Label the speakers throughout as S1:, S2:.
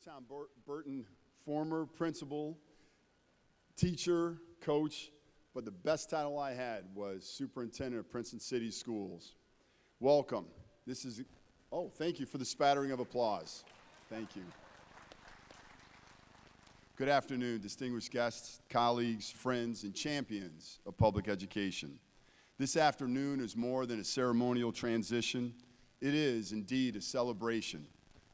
S1: Tom Burton, former principal, teacher, coach, but the best title I had was superintendent of Princeton City Schools. Welcome. Thank you for the spattering of applause. Thank you. Good afternoon, distinguished guests, colleagues, friends, and champions of public education. This afternoon is more than a ceremonial transition. It is indeed a celebration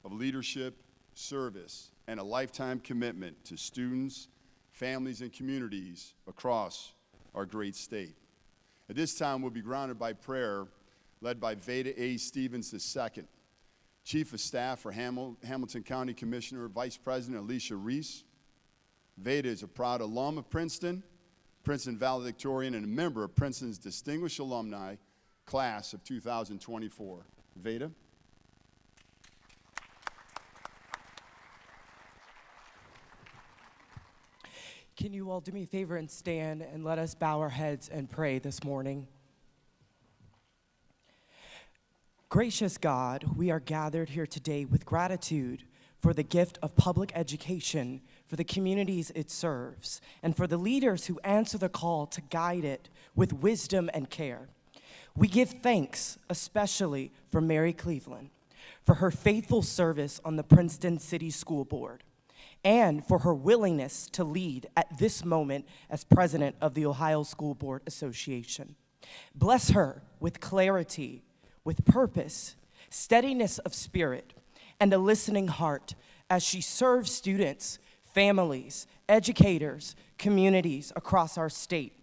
S1: of leadership, service, and a lifetime commitment to students, families, and communities across our great state. At this time, we'll be grounded by prayer led by Veda A. Stevens II, Chief of Staff for Hamilton County Commissioner, Vice President Alicia Reese. Veda is a proud alum of Princeton, Princeton valedictorian, and a member of Princeton's Distinguished Alumni Class of 2024. Veda.
S2: Can you all do me a favor and stand and let us bow our heads and pray this morning? Gracious God, we are gathered here today with gratitude for the gift of public education, for the communities it serves, and for the leaders who answer the call to guide it with wisdom and care. We give thanks especially for Mary Cleveland, for her faithful service on the Princeton City School Board, and for her willingness to lead at this moment as president of the Ohio School Board Association. Bless her with clarity, with purpose, steadiness of spirit, and a listening heart as she serves students, families, educators, communities across our state.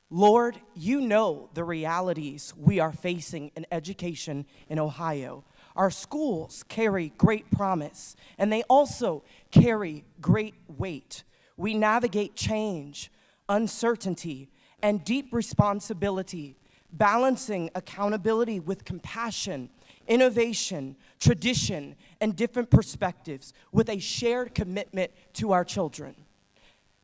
S2: Lord, you know the realities we are facing in education in Ohio. Our schools carry great promise, and they also carry great weight. We navigate change, uncertainty, and deep responsibility, balancing accountability with compassion, innovation, tradition, and different perspectives with a shared commitment to our children.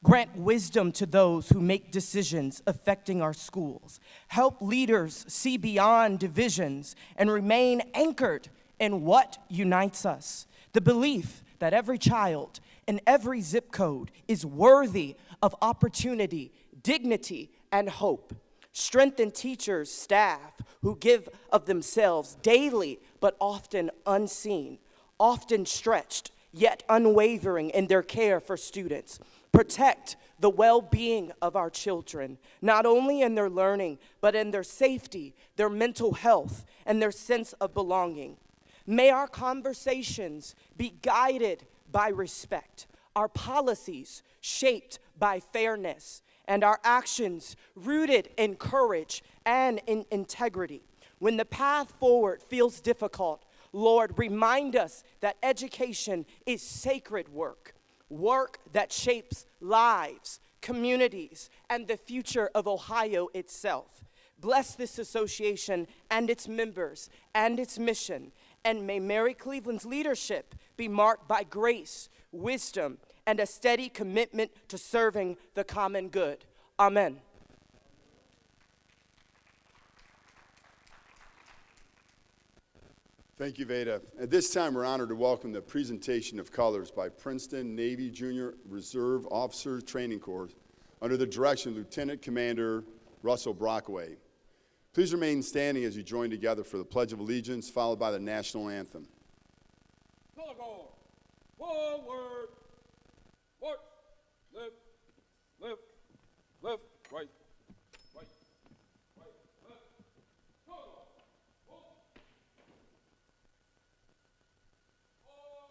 S2: Grant wisdom to those who make decisions affecting our schools. Help leaders see beyond divisions and remain anchored in what unites us. The belief that every child in every zip code is worthy of opportunity, dignity, and hope. Strengthen teachers, staff who give of themselves daily but often unseen, often stretched, yet unwavering in their care for students. Protect the well-being of our children, not only in their learning, but in their safety, their mental health, and their sense of belonging. May our conversations be guided by respect, our policies shaped by fairness, and our actions rooted in courage and in integrity. When the path forward feels difficult, Lord, remind us that education is sacred work that shapes lives, communities, and the future of Ohio itself. Bless this association and its members and its mission, and may Mary Cleveland's leadership be marked by grace, wisdom, and a steady commitment to serving the common good. Amen.
S1: Thank you, Veda. At this time, we're honored to welcome the presentation of colors by Princeton Navy Junior Reserve Officers Training Corps under the direction of Lieutenant Commander Russell Brockway. Please remain standing as you join together for the Pledge of Allegiance, followed by the national anthem.
S3: Color guard, forward, march, left, left, left, right, right, right, left, color guard, forward.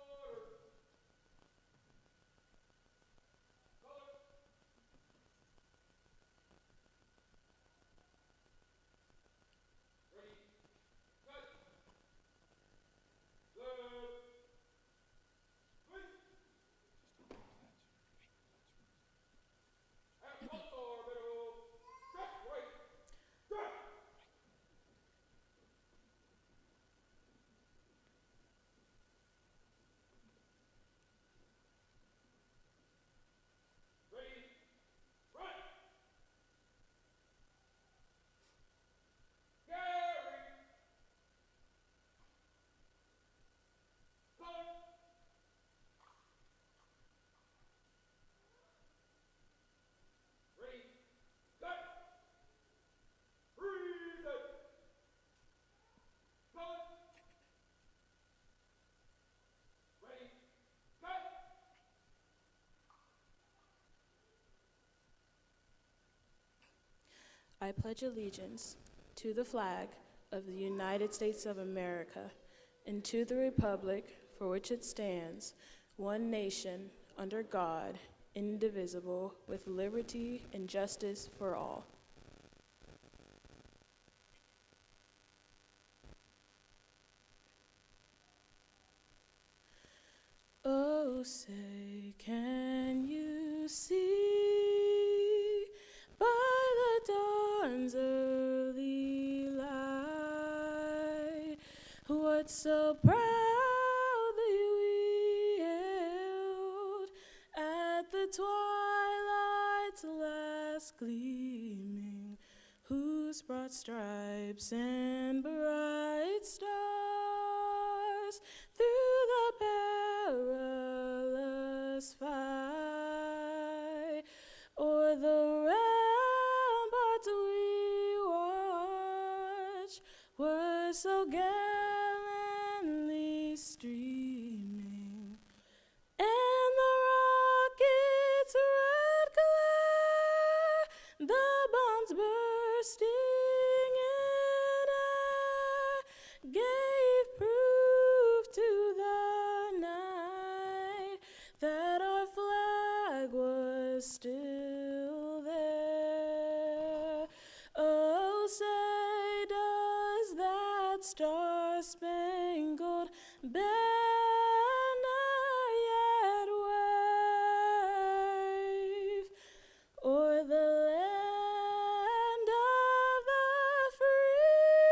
S3: Order. Color. Ready, cut. Left. And one more, middle.
S4: I pledge allegiance to the flag of the United States of America and to the republic for which it stands, one nation, under God, indivisible, with liberty and justice for all. Oh, say, can you see by the dawn's early light what so proudly we hailed at the twilight's last gleaming, whose broad stripes and bright stars through the perilous fight o'er the ramparts we watched were so gallantly streaming, and the rocket's red glare, the bombs bursting in air, gave proof to the night that our flag was still there. Oh, say, does that star-spangled banner yet wave o'er the land of the free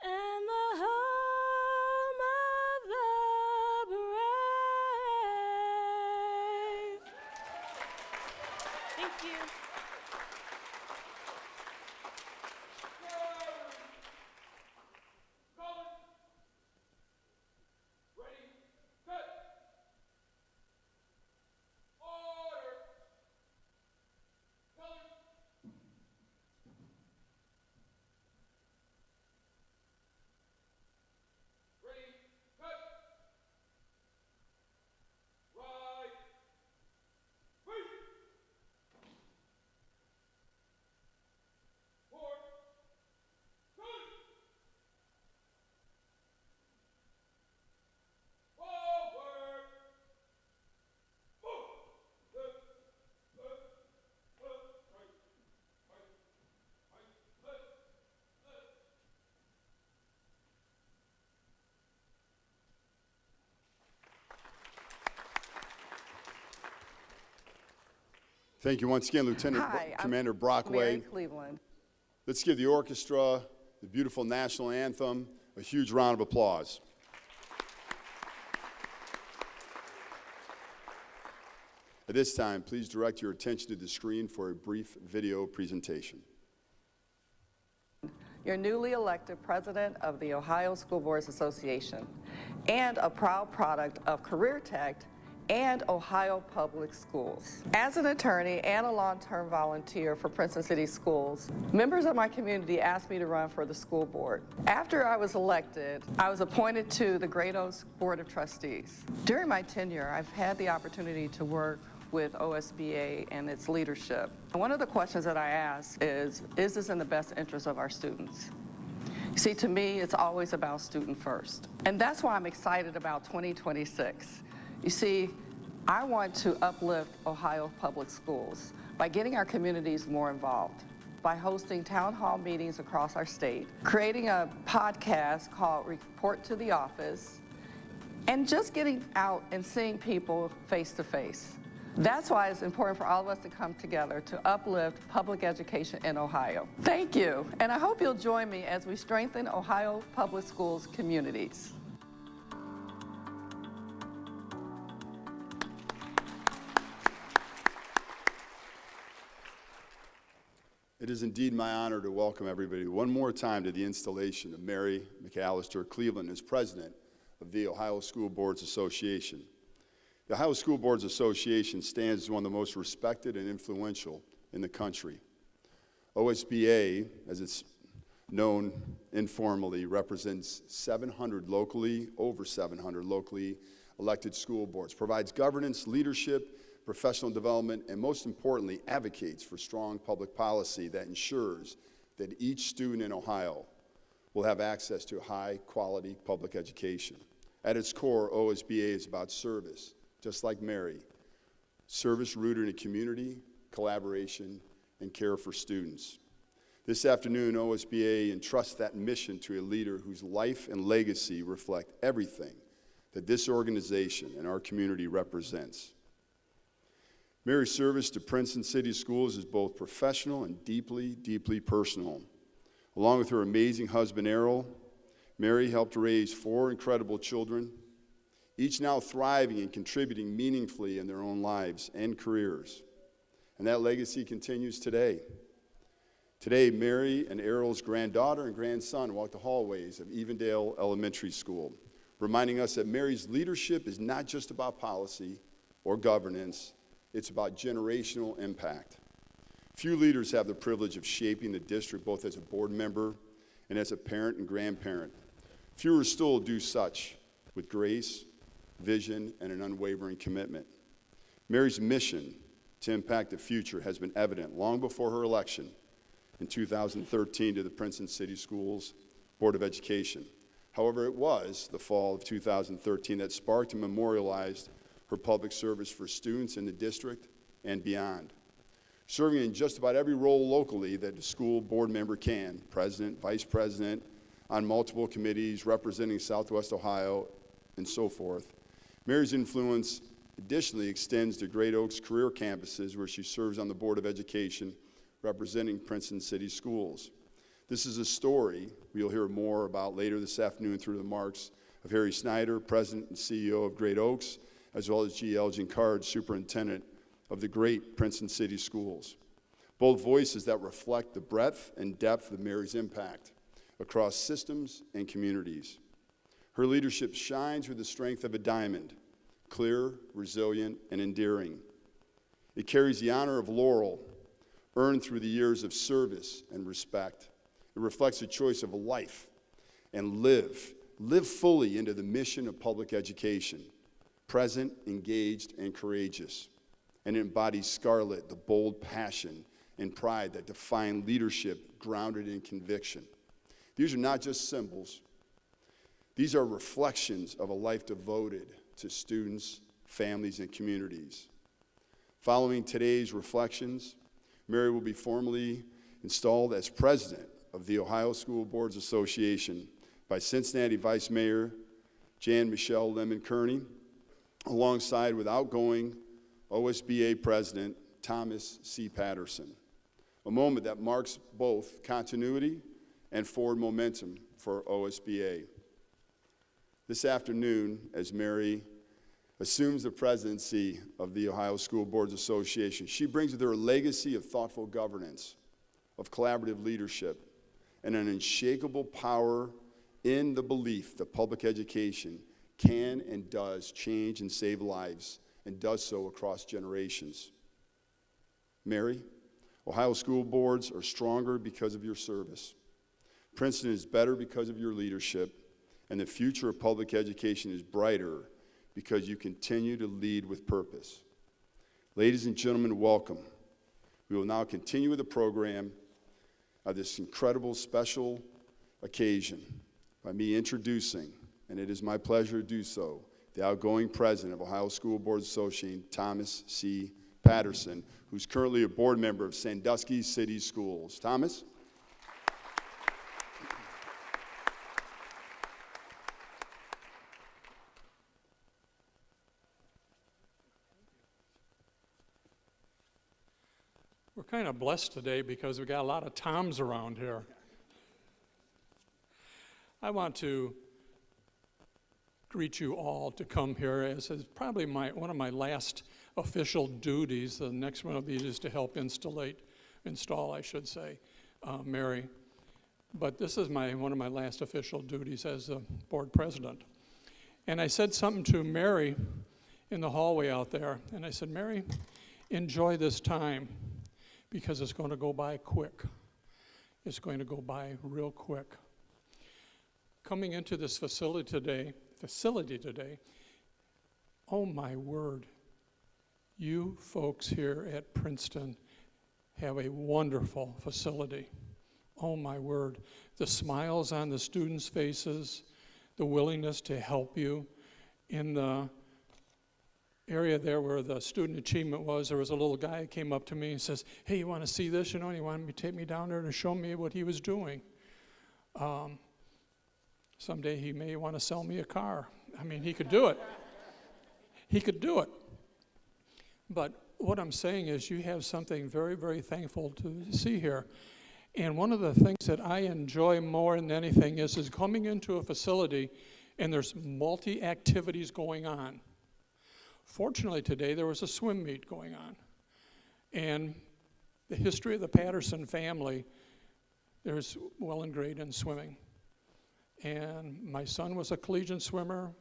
S4: and the home of the brave? Thank you.
S3: Colors. Ready, set. Order. Colors. Ready, set. Right. Wait. Forward. Good. Forward. Move. Left, left, left, right, right, left, left.
S1: Thank you once again, Lieutenant
S5: Hi, I'm
S1: Commander
S5: Mary
S1: Brockway.
S5: Cleveland.
S1: Let's give the orchestra, the beautiful national anthem, a huge round of applause. At this time, please direct your attention to the screen for a brief video presentation.
S5: Your newly elected president of the Ohio School Boards Association and a proud product of Career Tech and Ohio Public Schools. As an attorney and a long-term volunteer for Princeton City Schools, members of my community asked me to run for the school board. After I was elected, I was appointed to the Great Oaks Board of Trustees. During my tenure, I've had the opportunity to work with OSBA and its leadership. One of the questions that I ask is this in the best interest of our students? You see, to me, it's always about student first. And that's why I'm excited about 2026. You see, I want to uplift Ohio Public Schools by getting our communities more involved, by hosting town hall meetings across our state, creating a podcast called Report to the Office, and just getting out and seeing people face to face. That's why it's important for all of us to come together to uplift public education in Ohio. Thank you, and I hope you'll join me as we strengthen Ohio Public Schools communities.
S1: It is indeed my honor to welcome everybody one more time to the installation of Mary McAllister Cleveland as president of the Ohio School Boards Association. The Ohio School Boards Association stands as one of the most respected and influential in the country. OSBA, as it's known informally, represents over 700 locally elected school boards, provides governance, leadership, professional development, and most importantly, advocates for strong public policy that ensures that each student in Ohio will have access to high-quality public education. At its core, OSBA is about service, just like Mary. Service rooted in community, collaboration, and care for students. This afternoon, OSBA entrusts that mission to a leader whose life and legacy reflect everything that this organization and our community represents. Mary's service to Princeton City Schools is both professional and deeply, deeply personal. Along with her amazing husband, Errol, Mary helped raise 4 incredible children, each now thriving and contributing meaningfully in their own lives and careers. And that legacy continues today. Today, Mary and Errol's granddaughter and grandson walk the hallways of Evendale Elementary School, reminding us that Mary's leadership is not just about policy or governance, it's about generational impact. Few leaders have the privilege of shaping the district both as a board member and as a parent and grandparent. Fewer still do such with grace, vision, and an unwavering commitment. Mary's mission to impact the future has been evident long before her election in 2013 to the Princeton City Schools Board of Education. However, it was the fall of 2013 that sparked and memorialized her public service for students in the district and beyond. Serving in just about every role locally that a school board member can, president, vice president, on multiple committees, representing Southwest Ohio, and so forth. Mary's influence additionally extends to Great Oaks career campuses, where she serves on the Board of Education, representing Princeton City Schools. This is a story we'll hear more about later this afternoon through the remarks of Harry Snyder, President and CEO of Great Oaks, as well as G. Elgin Card, Superintendent of the great Princeton City Schools. Both voices that reflect the breadth and depth of Mary's impact across systems and communities. Her leadership shines with the strength of a diamond, clear, resilient, and endearing. It carries the honor of laurel, earned through the years of service and respect. It reflects a choice of a life and live fully into the mission of public education, present, engaged, and courageous. And it embodies Scarlett, the bold passion and pride that define leadership grounded in conviction. These are not just symbols. These are reflections of a life devoted to students, families, and communities. Following today's reflections, Mary will be formally installed as president of the Ohio School Boards Association by Cincinnati Vice Mayor Jan Michelle Lemon-Kearney, alongside with outgoing OSBA President Thomas C. Patterson, a moment that marks both continuity and forward momentum for OSBA. This afternoon, as Mary assumes the presidency of the Ohio School Boards Association, she brings with her a legacy of thoughtful governance, of collaborative leadership, and an unshakable power in the belief that public education can and does change and save lives, and does so across generations. Mary, Ohio school boards are stronger because of your service. Princeton is better because of your leadership, and the future of public education is brighter because you continue to lead with purpose. Ladies and gentlemen, welcome. We will now continue with the program of this incredible special occasion by me introducing, and it is my pleasure to do so, the outgoing president of Ohio School Boards Association, Thomas C. Patterson, who's currently a board member of Sandusky City Schools. Thomas?
S6: We're kind of blessed today because we got a lot of Toms around here. I want to greet you all to come here, as is probably one of my last official duties. The next one will be just to help install, Mary. But this is one of my last official duties as the board president. And I said something to Mary in the hallway out there, and I said, Mary, enjoy this time, because it's going to go by quick. It's going to go by real quick. Coming into this facility today, oh my word, You folks here at Princeton have a wonderful facility. Oh my word, the smiles on the students' faces, the willingness to help you. In the area there where the student achievement was, there was a little guy who came up to me and says, hey, you want to see this? You know, and he wanted me to take me down there to show me what he was doing. Someday he may want to sell me a car. I mean, he could do it. He could do it. But what I'm saying is you have something very, very thankful to see here. And one of the things that I enjoy more than anything is coming into a facility and there's multi-activities going on. Fortunately today there was a swim meet going on. And the history of the Patterson family, there's well and great in swimming. And my son was a collegiate swimmer,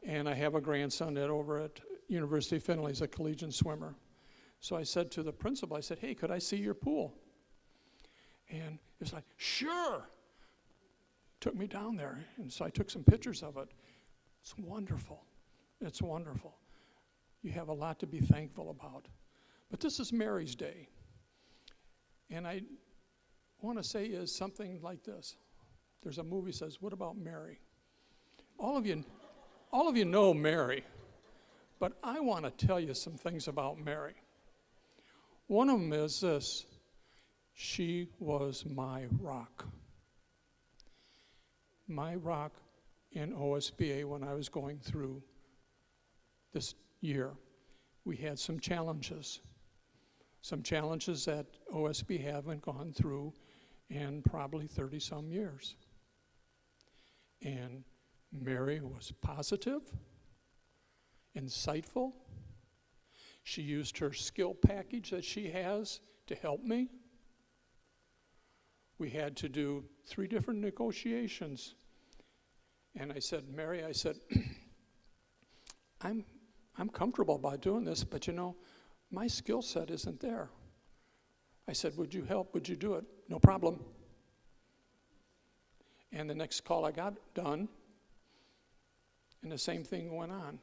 S6: and I have a grandson that over at University of Findlay is a collegiate swimmer. So I said to the principal, I said, hey, could I see your pool? And he was like, sure. Took me down there, and so I took some pictures of it. It's wonderful. It's wonderful. You have a lot to be thankful about. But this is Mary's Day. And I want to say is something like this. There's a movie that says, what about Mary? All of you know Mary, but I want to tell you some things about Mary. One of them is this: she was my rock. My rock in OSBA when I was going through this year. We had some challenges that OSB haven't gone through in probably 30-some years. And Mary was positive, insightful. She used her skill package that she has to help me. We had to do 3 different negotiations. And I said, Mary, I said, I'm comfortable about doing this, but you know, my skill set isn't there. I said, would you help? Would you do it? No problem. And the next call I got done, and the same thing went on.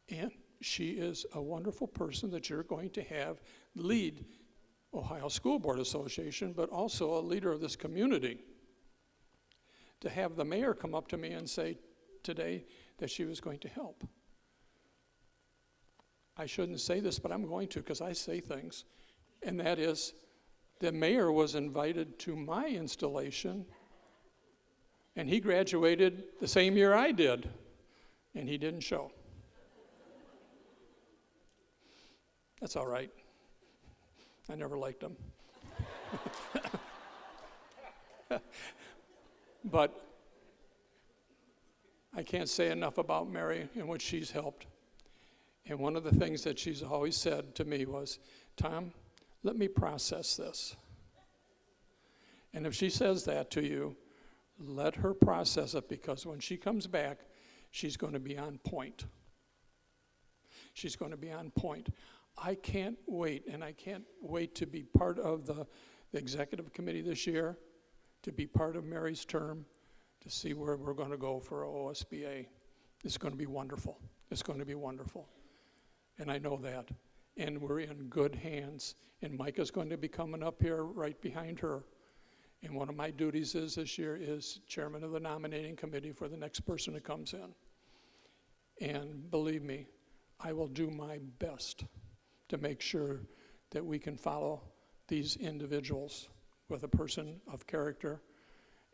S6: And she is a wonderful person that you're going to have lead Ohio School Board Association, but also a leader of this community. To have the mayor come up to me and say today that she was going to help. I shouldn't say this, but I'm going to because I say things. And that is, the mayor was invited to my installation, and he graduated the same year I did, and he didn't show. That's all right. I never liked him. But I can't say enough about Mary and what she's helped. And one of the things that she's always said to me was, Tom, let me process this. And if she says that to you, let her process it, because when she comes back, she's going to be on point. She's going to be on point. I can't wait, and I can't wait to be part of the executive committee this year, to be part of Mary's term, to see where we're going to go for OSBA. It's going to be wonderful. It's going to be wonderful. And I know that. And we're in good hands. And Micah's going to be coming up here right behind her. And one of my duties this year is chairman of the nominating committee for the next person who comes in. And believe me, I will do my best to make sure that we can follow these individuals with a person of character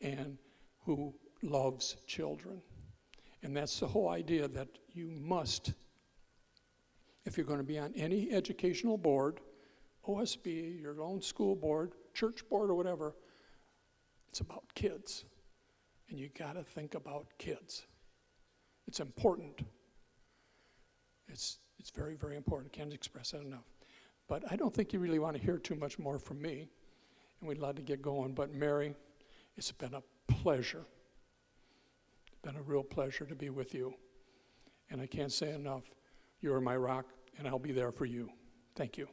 S6: and who loves children. And that's the whole idea, that you must, if you're going to be on any educational board, OSB, your own school board, church board, or whatever, it's about kids. And you got to think about kids. It's important. It's very, very important. Can't express that enough. But I don't think you really want to hear too much more from me. And we'd love to get going. But Mary, it's been a pleasure. It's been a real pleasure to be with you. And I can't say enough. You are my rock, and I'll be there for you. Thank you.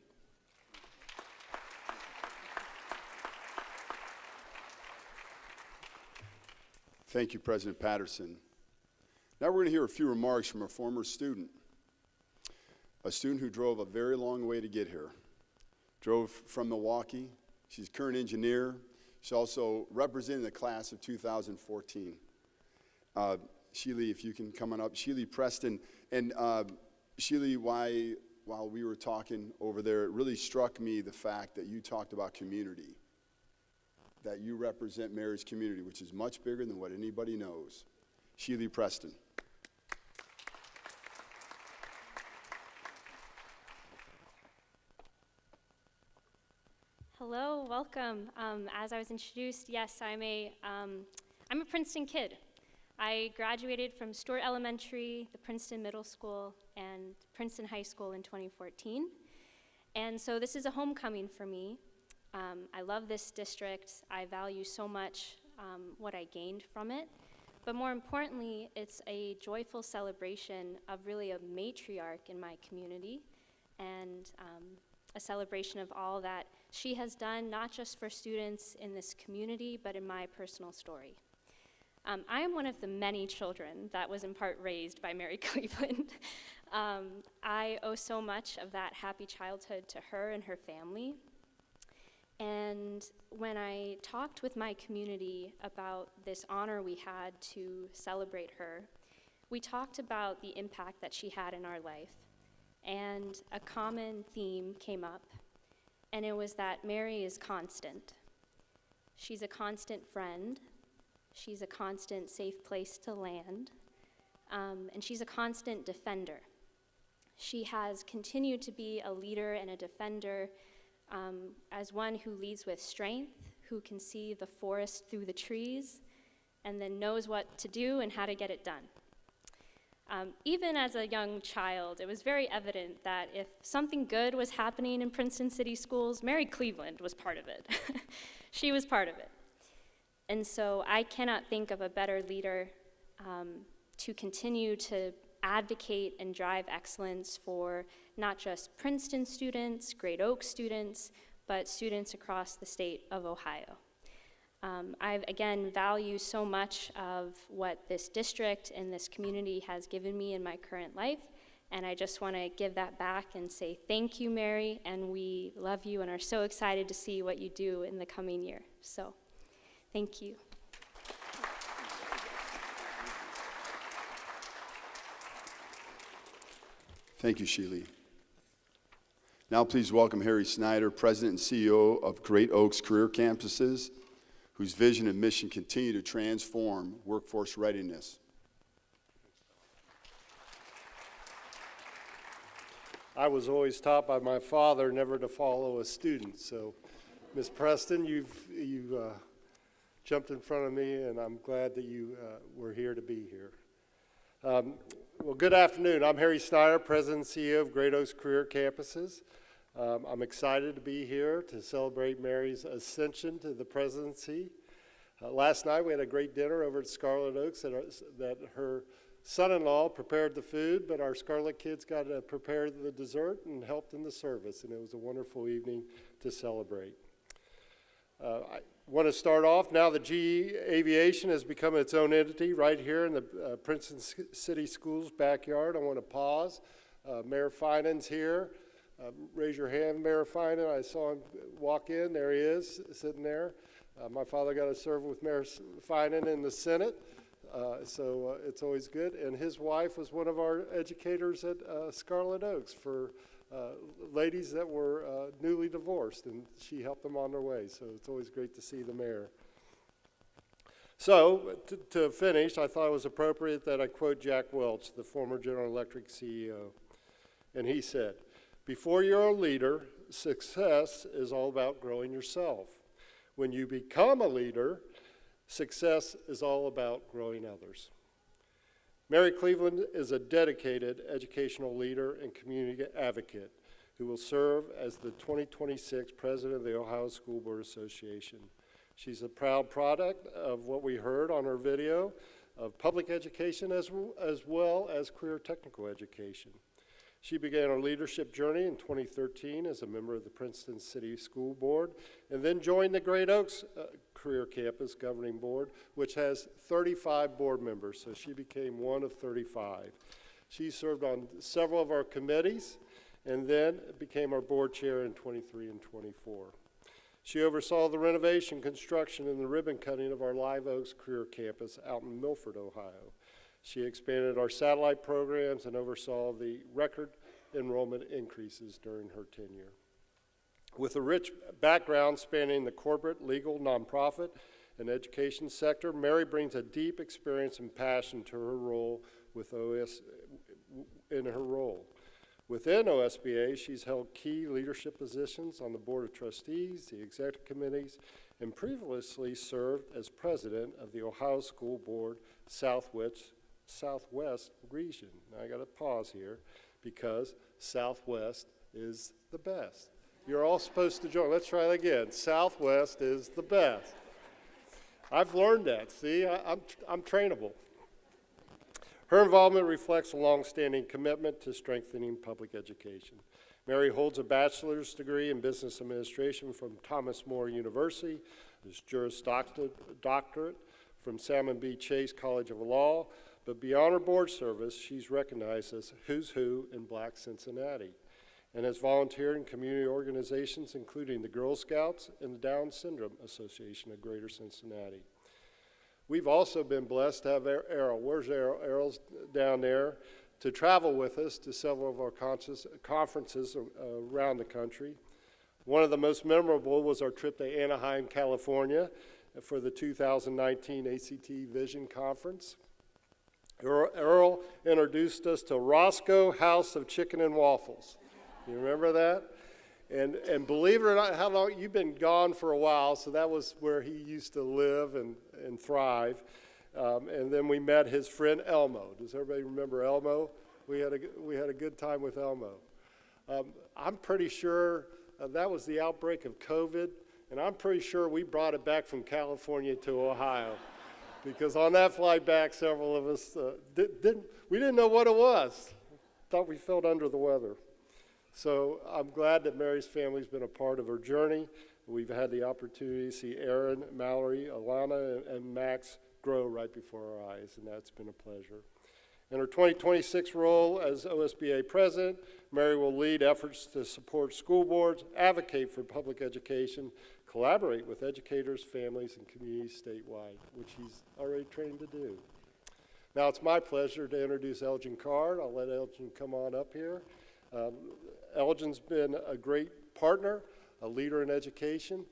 S1: Thank you, President Patterson. Now we're going to hear a few remarks from a former student. a student who drove a very long way to get here. Drove from Milwaukee. She's a current engineer. She's also representing the class of 2014. Sheely, if you can come on up. Sheely Preston. And Sheely, while we were talking over there, it really struck me the fact that you talked about community, that you represent Mary's community, which is much bigger than what anybody knows. Sheely Preston.
S7: Hello, welcome. As I was introduced, yes, I'm a Princeton kid. I graduated from Stewart Elementary, the Princeton Middle School, and Princeton High School in 2014. And so this is a homecoming for me. I love this district. I value so much what I gained from it. But more importantly, it's a joyful celebration of really a matriarch in my community, and a celebration of all that she has done, not just for students in this community, but in my personal story. I am one of the many children that was in part raised by Mary Cleveland. I owe so much of that happy childhood to her and her family. And when I talked with my community about this honor we had to celebrate her, we talked about the impact that she had in our life. And a common theme came up, and it was that Mary is constant. She's a constant friend. She's a constant safe place to land. And she's a constant defender. She has continued to be a leader and a defender, as one who leads with strength, who can see the forest through the trees, and then knows what to do and how to get it done. Even as a young child, it was very evident that if something good was happening in Princeton City Schools, Mary Cleveland was part of it. She was part of it. And so I cannot think of a better leader to continue to advocate and drive excellence for not just Princeton students, Great Oaks students, but students across the state of Ohio. I, again, value so much of what this district and this community has given me in my current life, and I just want to give that back and say thank you, Mary, and we love you and are so excited to see what you do in the coming year. So, thank you.
S1: Thank you, Sheely. Now please welcome Harry Snyder, President and CEO of Great Oaks Career Campuses, whose vision and mission continue to transform workforce readiness.
S8: I was always taught by my father never to follow a student. So, Ms. Preston, you jumped in front of me, and I'm glad that you were here to be here. Well, good afternoon. I'm Harry Snyder, President and CEO of Great Oaks Career Campuses. I'm excited to be here to celebrate Mary's ascension to the presidency. Last night we had a great dinner over at Scarlet Oaks that her son-in-law prepared the food, but our Scarlet kids got to prepare the dessert and helped in the service, and it was a wonderful evening to celebrate. I want to start off, now that GE Aviation has become its own entity right here in the Princeton City Schools backyard. I want to pause. Mayor Finan's here. Raise your hand, Mayor Finan. I saw him walk in. There he is, sitting there. My father got to serve with Mayor Finan in the Senate, so it's always good. And his wife was one of our educators at Scarlet Oaks for ladies that were newly divorced, and she helped them on their way. So it's always great to see the mayor. So to finish, I thought it was appropriate that I quote Jack Welch, the former General Electric CEO. And he said, "Before you're a leader, success is all about growing yourself. When you become a leader, success is all about growing others." Mary Cleveland is a dedicated educational leader and community advocate who will serve as the 2026 President of the Ohio School Board Association. She's a proud product of what we heard on her video of public education as well as career technical education. She began her leadership journey in 2013 as a member of the Princeton City School Board, and then joined the Great Oaks Career Campus Governing Board, which has 35 board members, so she became one of 35. She served on several of our committees and then became our board chair in 23 and 24. She oversaw the renovation, construction, and the ribbon cutting of our Live Oaks Career Campus out in Milford, Ohio. She expanded our satellite programs and oversaw the record enrollment increases during her tenure. With a rich background spanning the corporate, legal, nonprofit, and education sector, Mary brings a deep experience and passion to her role with Within OSBA, she's held key leadership positions on the Board of Trustees, the executive committees, and previously served as president of the Ohio School Board Southwest region. Now I got to pause here because Southwest is the best. You're all supposed to join. Let's try it again. Southwest is the best. I've learned that. See, I'm trainable. Her involvement reflects a long-standing commitment to strengthening public education. Mary holds a bachelor's degree in business administration from Thomas More University, a Juris Doctorate from Salmon B. Chase College of Law, but beyond her board service, she's recognized as who's who in Black Cincinnati, and has volunteered in community organizations including the Girl Scouts and the Down Syndrome Association of Greater Cincinnati. We've also been blessed to have Errol. Where's Errol? Errol's down there, to travel with us to several of our conferences around the country. One of the most memorable was our trip to Anaheim, California for the 2019 ACT Vision Conference. Earl introduced us to Roscoe House of Chicken and Waffles. You remember that? And believe it or not, how long, you've been gone for a while, so that was where he used to live and thrive. And then we met his friend Elmo. Does everybody remember Elmo? We had a good time with Elmo. I'm pretty sure that was the outbreak of COVID, and I'm pretty sure we brought it back from California to Ohio. Because on that flight back, several of us didn't know what it was. Thought we felt under the weather. So I'm glad that Mary's family's been a part of her journey. We've had the opportunity to see Aaron, Mallory, Alana, and Max grow right before our eyes, and that's been a pleasure. In her 2026 role as OSBA president, Mary will lead efforts to support school boards, advocate for public education, collaborate with educators, families, and communities statewide, which he's already trained to do. Now it's my pleasure to introduce Elgin Card. I'll let Elgin come on up here. Elgin's been a great partner, a leader in education.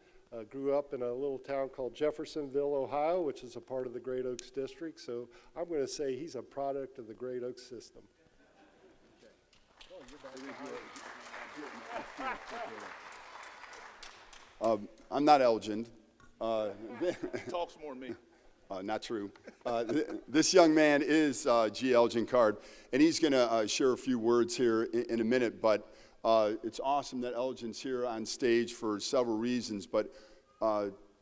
S8: Grew up in a little town called Jeffersonville, Ohio, which is a part of the Great Oaks District. So I'm going to say he's a product of the Great Oaks system.
S1: I'm not Elgin.
S9: Talks more than me.
S1: Not true. This young man is G. Elgin Card, and he's going to share a few words here in a minute, but it's awesome that Elgin's here on stage for several reasons, but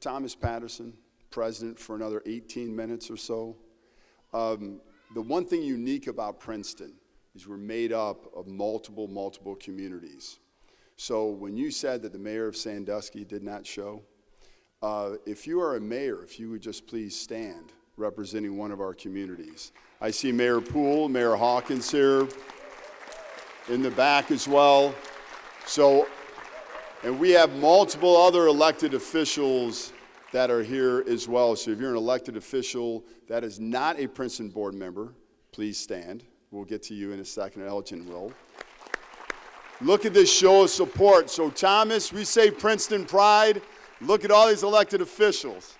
S1: Thomas Patterson, president for another 18 minutes or so. The one thing unique about Princeton is we're made up of multiple communities. So when you said that the mayor of Sandusky did not show, if you are a mayor, if you would just please stand representing one of our communities. I see Mayor Poole, Mayor Hawkins here in the back as well. So, and we have multiple other elected officials that are here as well. So if you're an elected official that is not a Princeton board member, please stand. We'll get to you in a second, Elgin will. Look at this show of support. So Thomas, we say Princeton pride. Look at all these elected officials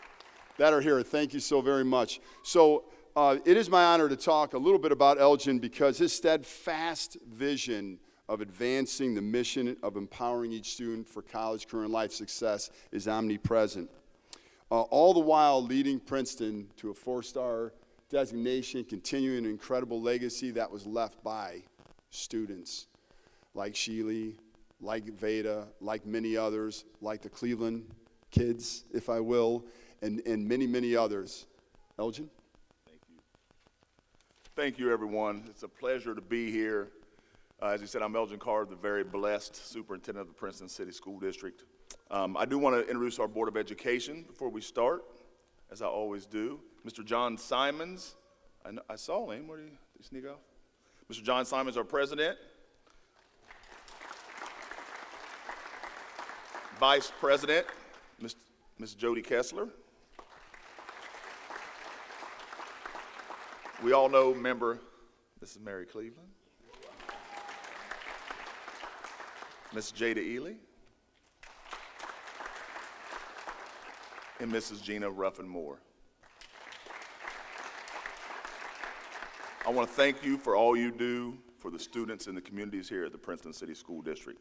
S1: that are here. Thank you so very much. So it is my honor to talk a little bit about Elgin because his steadfast vision of advancing the mission of empowering each student for college, career, and life success is omnipresent. All the while leading Princeton to a 4-star designation, continuing an incredible legacy that was left by students like Sheely, like Veda, like many others, like the Cleveland kids, if I will, and many others. Elgin?
S9: Thank you. Thank you, everyone. It's a pleasure to be here. As you said, I'm Elgin Card, the very blessed superintendent of the Princeton City School District. I do want to introduce our Board of Education before we start, as I always do. Mr. John Simons, I saw him. Where did he sneak off? Mr. John Simons, our president. Vice President, Ms. Jody Kessler. We all know member, Mrs. Mary Cleveland. Ms. Jada Ely. And Mrs. Gina Ruffin-Moore. I want to thank you for all you do for the students and the communities here at the Princeton City School District.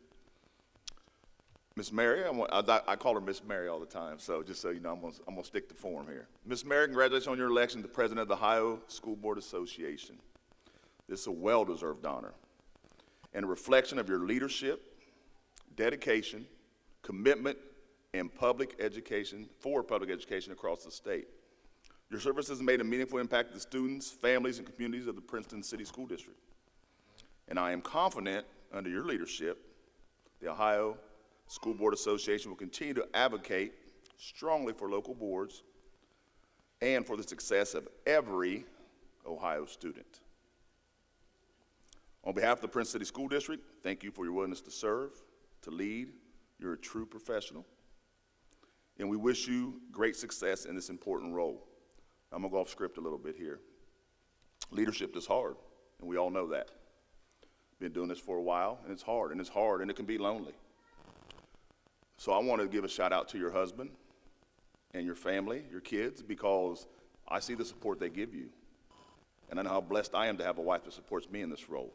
S9: Miss Mary, I call her Miss Mary all the time, so just so you know, I'm going to stick to form here. Miss Mary, congratulations on your election to President of the Ohio School Board Association. This is a well-deserved honor and a reflection of your leadership, dedication, commitment, and public education across the state. Your service has made a meaningful impact to the students, families, and communities of the Princeton City School District. And I am confident under your leadership, the Ohio School Board Association will continue to advocate strongly for local boards and for the success of every Ohio student. On behalf of the Princeton City School District, thank you for your willingness to serve, to lead. You're a true professional. And we wish you great success in this important role. I'm going to go off script a little bit here. Leadership is hard, and we all know that. Been doing this for a while, and it's hard, and it can be lonely. So I want to give a shout out to your husband and your family, your kids, because I see the support they give you. And I know how blessed I am to have a wife that supports me in this role.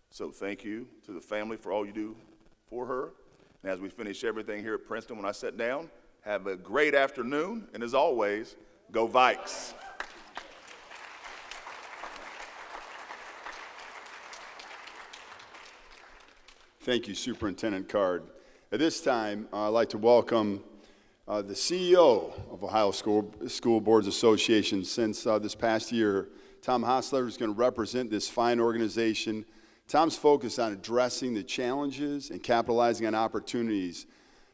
S9: So thank you to the family for all you do for her. And as we finish everything here at Princeton, when I sit down, have a great afternoon. And as always, go Vikes.
S1: Thank you, Superintendent Card. At this time, I'd like to welcome the CEO of Ohio School Boards Association. Since this past year, Tom Hostler is going to represent this fine organization. Tom's focused on addressing the challenges and capitalizing on opportunities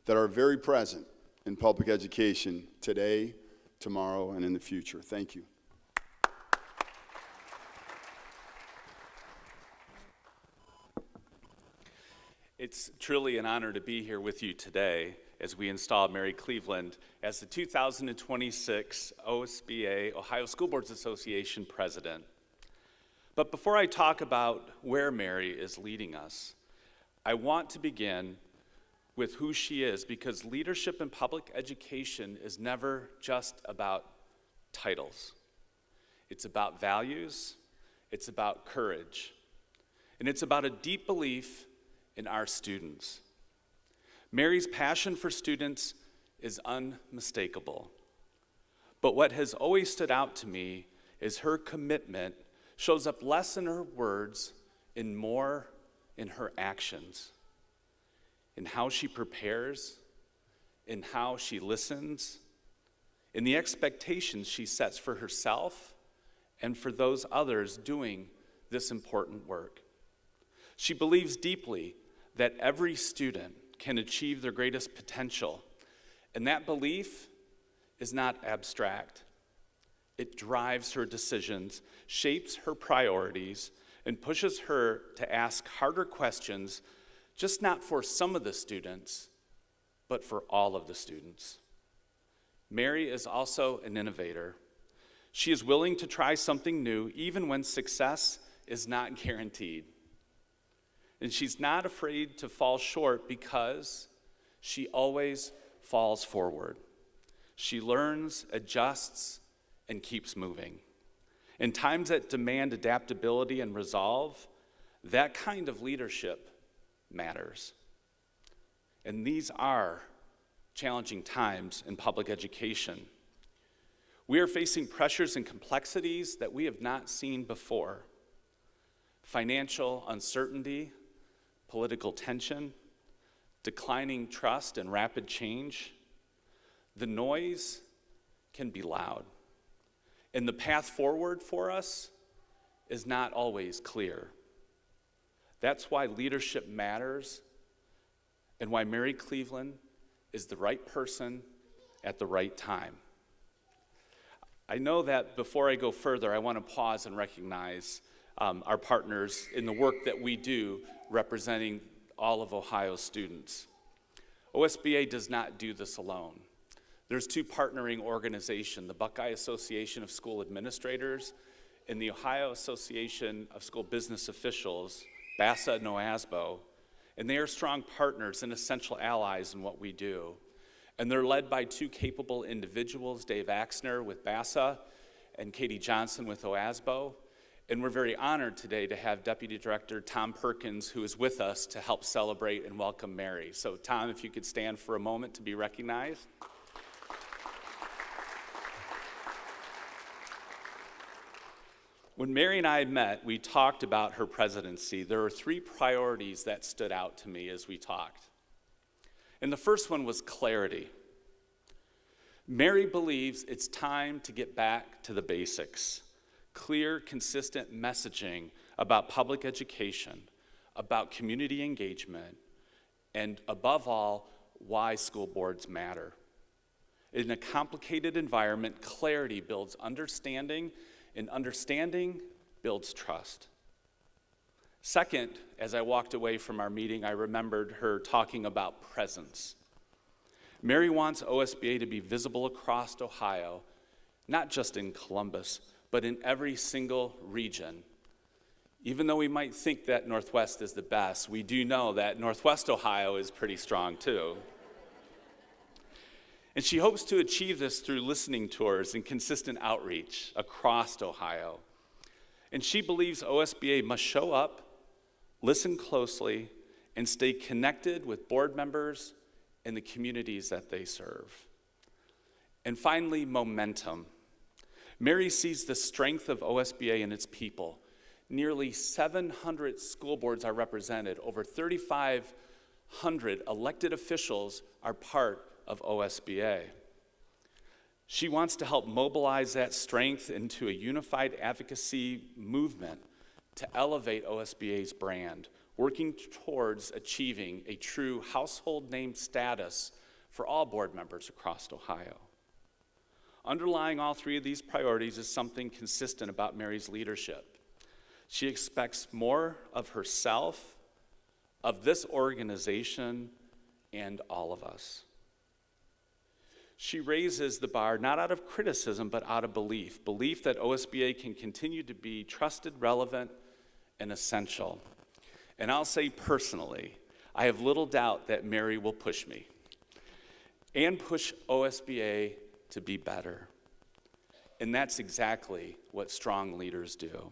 S1: that are very present in public education today, tomorrow, and in the future. Thank you.
S10: It's truly an honor to be here with you today as we install Mary Cleveland as the 2026 OSBA, Ohio School Boards Association President. But before I talk about where Mary is leading us, I want to begin with who she is, because leadership in public education is never just about titles. It's about values, it's about courage, and it's about a deep belief in our students. Mary's passion for students is unmistakable. But what has always stood out to me is her commitment shows up less in her words and more in her actions, in how she prepares, in how she listens, in the expectations she sets for herself and for those others doing this important work. She believes deeply that every student can achieve their greatest potential, and that belief is not abstract. It drives her decisions, shapes her priorities, and pushes her to ask harder questions, just not for some of the students, but for all of the students. Mary is also an innovator. She is willing to try something new, even when success is not guaranteed. And she's not afraid to fall short because she always falls forward. She learns, adjusts, and keeps moving. In times that demand adaptability and resolve, that kind of leadership matters. And these are challenging times in public education. We are facing pressures and complexities that we have not seen before. Financial uncertainty, political tension, declining trust, and rapid change. The noise can be loud, and the path forward for us is not always clear. That's why leadership matters, and why Mary Cleveland is the right person at the right time. I know that before I go further, I want to pause and recognize our partners in the work that we do representing all of Ohio's students. OSBA does not do this alone. There's two partnering organizations, the Buckeye Association of School Administrators and the Ohio Association of School Business Officials, BASA and OASBO, and they are strong partners and essential allies in what we do. And they're led by two capable individuals, Dave Axner with BASA and Katie Johnson with OASBO. And we're very honored today to have Deputy Director Tom Perkins, who is with us to help celebrate and welcome Mary. So Tom, if you could stand for a moment to be recognized. When Mary and I met, we talked about her presidency. There were three priorities that stood out to me as we talked. And the first one was clarity. Mary believes it's time to get back to the basics. Clear, consistent messaging about public education, about community engagement, and above all, why school boards matter. In a complicated environment, clarity builds understanding, and understanding builds trust. Second, as I walked away from our meeting, I remembered her talking about presence. Mary wants OSBA to be visible across Ohio, not just in Columbus, but in every single region. Even though we might think that Northwest is the best, we do know that Northwest Ohio is pretty strong too. And she hopes to achieve this through listening tours and consistent outreach across Ohio. And she believes OSBA must show up, listen closely, and stay connected with board members and the communities that they serve. And finally, momentum. Mary sees the strength of OSBA and its people. Nearly 700 school boards are represented. Over 3,500 elected officials are part of OSBA. She wants to help mobilize that strength into a unified advocacy movement to elevate OSBA's brand, working towards achieving a true household name status for all board members across Ohio. Underlying all three of these priorities is something consistent about Mary's leadership. She expects more of herself, of this organization, and all of us. She raises the bar not out of criticism, but out of belief that OSBA can continue to be trusted, relevant, and essential. And I'll say personally, I have little doubt that Mary will push me and push OSBA to be better. And that's exactly what strong leaders do.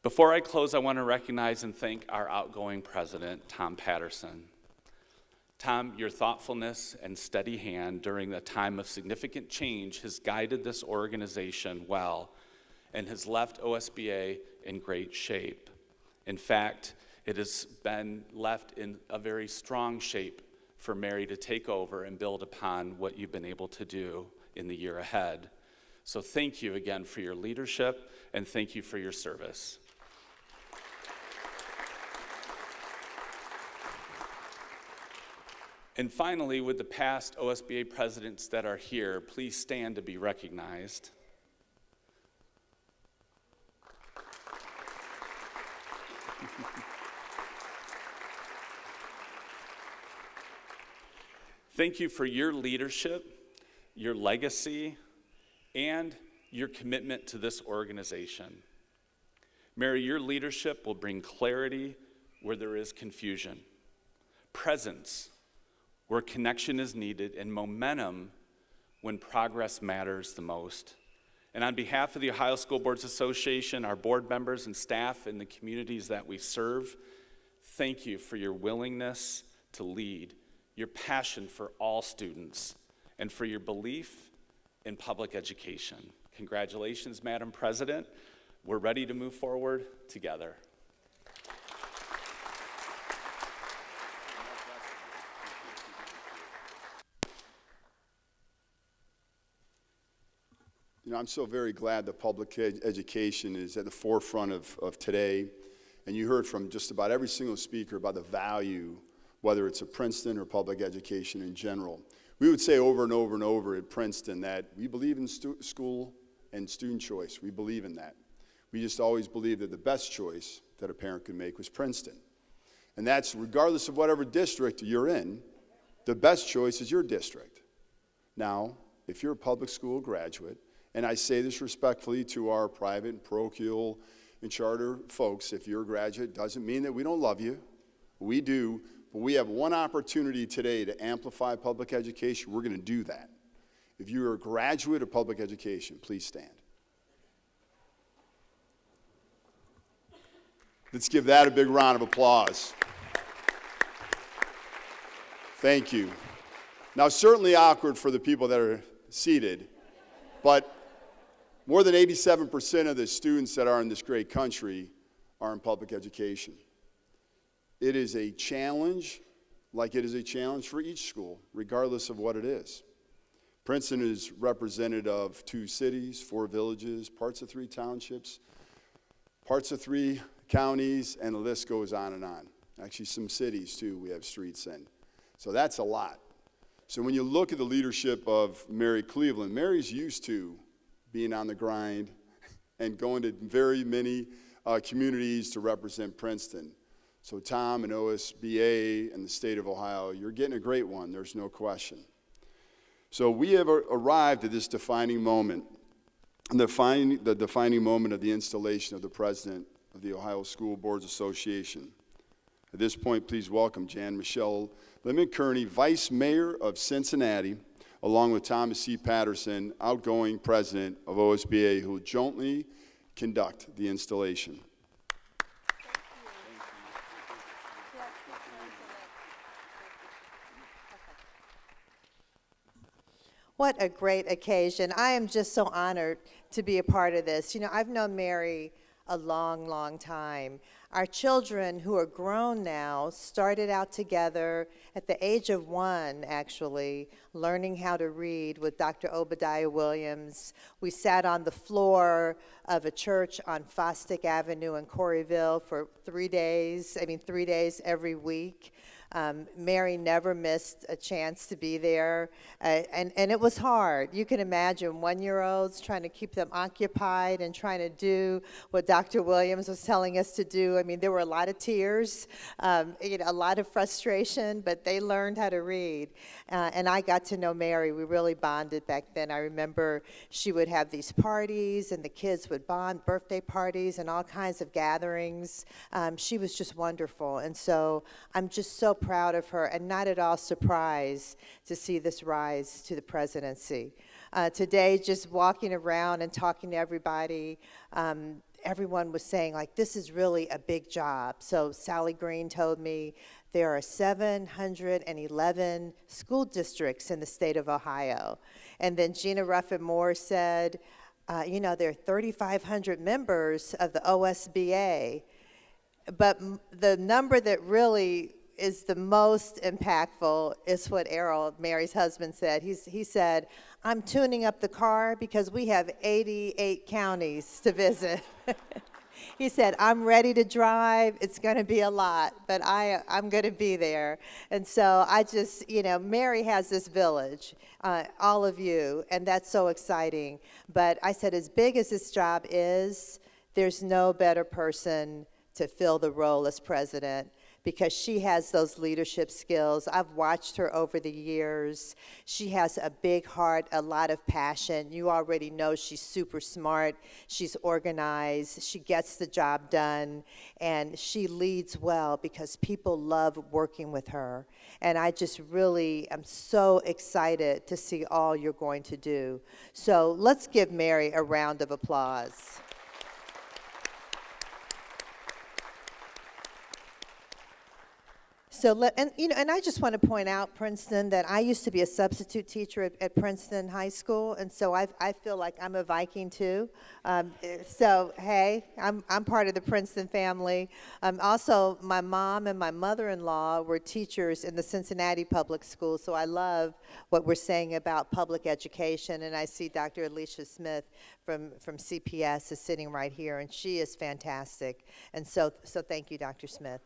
S10: Before I close, I want to recognize and thank our outgoing president, Tom Patterson. Tom, your thoughtfulness and steady hand during a time of significant change has guided this organization well and has left OSBA in great shape. In fact, it has been left in a very strong shape for Mary to take over and build upon what you've been able to do in the year ahead. So thank you again for your leadership, and thank you for your service. And finally, with the past OSBA presidents that are here, please stand to be recognized. Thank you for your leadership, your legacy, and your commitment to this organization. Mary, your leadership will bring clarity where there is confusion, presence where connection is needed, and momentum when progress matters the most. And on behalf of the Ohio School Boards Association, our board members and staff and the communities that we serve, thank you for your willingness to lead, your passion for all students, and for your belief in public education. Congratulations, Madam President. We're ready to move forward together.
S1: You know, I'm so very glad that public education is at the forefront of today. And you heard from just about every single speaker about the value, whether it's at Princeton or public education in general. We would say over and over and over at Princeton that we believe in school and student choice. We believe in that. We just always believed that the best choice that a parent could make was Princeton. And that's regardless of whatever district you're in, the best choice is your district. Now, if you're a public school graduate, and I say this respectfully to our private and parochial and charter folks, if you're a graduate, doesn't mean that we don't love you. We do, but we have one opportunity today to amplify public education. We're going to do that. If you're a graduate of public education, please stand. Let's give that a big round of applause. Thank you. Now, certainly awkward for the people that are seated, but more than 87% of the students that are in this great country are in public education. It is a challenge, like it is a challenge for each school, regardless of what it is. Princeton is represented of 2 cities, 4 villages, parts of 3 townships, parts of 3 counties, and the list goes on and on. Actually, some cities, too, we have streets in. So that's a lot. So when you look at the leadership of Mary Cleveland, Mary's used to being on the grind and going to very many communities to represent Princeton. So Tom and OSBA and the state of Ohio, you're getting a great one, there's no question. So we have arrived at this defining moment, the defining moment of the installation of the president of the Ohio School Boards Association. At this point, please welcome Jan Michelle Lemon-Kearney, Vice Mayor of Cincinnati, along with Thomas C. Patterson, outgoing president of OSBA, who will jointly conduct the installation.
S11: What a great occasion. I am just so honored to be a part of this. You know, I've known Mary a long, long time. Our children, who are grown now, started out together at the age of 1, actually, learning how to read with Dr. Obadiah Williams. We sat on the floor of a church on Fosdick Avenue in Corryville for 3 days, 3 days every week. Mary never missed a chance to be there, and it was hard. You can imagine 1-year-olds trying to keep them occupied and trying to do what Dr. Williams was telling us to do. I mean, there were a lot of tears, a lot of frustration, but they learned how to read. And I got to know Mary. We really bonded back then. I remember she would have these parties, and the kids would bond, birthday parties and all kinds of gatherings. She was just wonderful, and so I'm just so proud of her and not at all surprised to see this rise to the presidency. Today, just walking around and talking to everybody, everyone was saying, like, this is really a big job. So Sally Green told me there are 711 school districts in the state of Ohio. And then Gina Ruffin-Moore said, there are 3,500 members of the OSBA. But the number that really is the most impactful is what Errol, Mary's husband, said. He said, I'm tuning up the car because we have 88 counties to visit. He said, I'm ready to drive. It's going to be a lot, but I'm going to be there. And so I just, Mary has this village, all of you, and that's so exciting. But I said, as big as this job is, there's no better person to fill the role as president, because she has those leadership skills. I've watched her over the years. She has a big heart, a lot of passion. You already know she's super smart. She's organized. She gets the job done. And she leads well because people love working with her. And I just really am so excited to see all you're going to do. So let's give Mary a round of applause. So, and I just want to point out, Princeton, that I used to be a substitute teacher at Princeton High School, and so I feel like I'm a Viking too. So, hey, I'm part of the Princeton family. Also, my mom and my mother-in-law were teachers in the Cincinnati Public Schools, so I love what we're saying about public education. And I see Dr. Alicia Smith from CPS is sitting right here, and she is fantastic. And so thank you, Dr. Smith.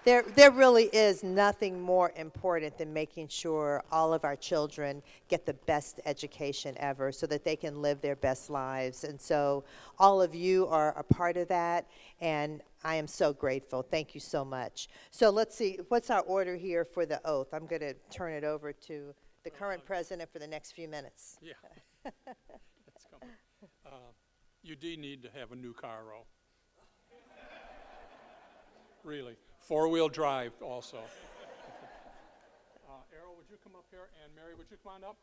S11: There really is nothing more important than making sure all of our children get the best education ever so that they can live their best lives. And so all of you are a part of that, and I am so grateful. Thank you so much. So let's see, what's our order here for the oath? I'm going to turn it over to the current president for the next few minutes.
S6: Yeah. Let's go. You do need to have a new car, Ro. Really. Four-wheel drive also. Errol, would you come up here? And Mary, would you come on up?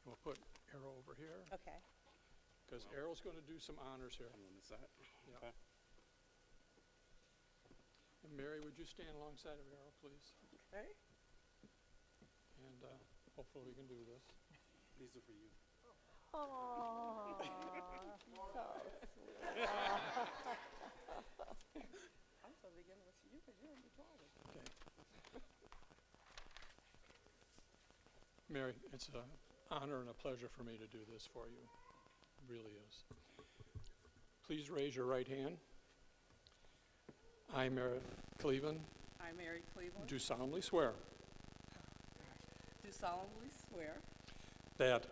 S6: We'll put Errol over here.
S11: Okay.
S6: Because Errol's going to do some honors here.
S10: On this side.
S6: Yeah. And Mary, would you stand alongside of Errol, please?
S5: Okay.
S6: And hopefully we can do this.
S10: These are for you.
S11: Oh,
S5: I'm supposed to be giving this to you because you're in retarded.
S6: Okay. Mary, it's an honor and a pleasure for me to do this for you. It really is. Please raise your right hand. I, Mary Cleveland,
S5: I, Mary Cleveland,
S6: do solemnly swear
S5: do solemnly swear
S6: that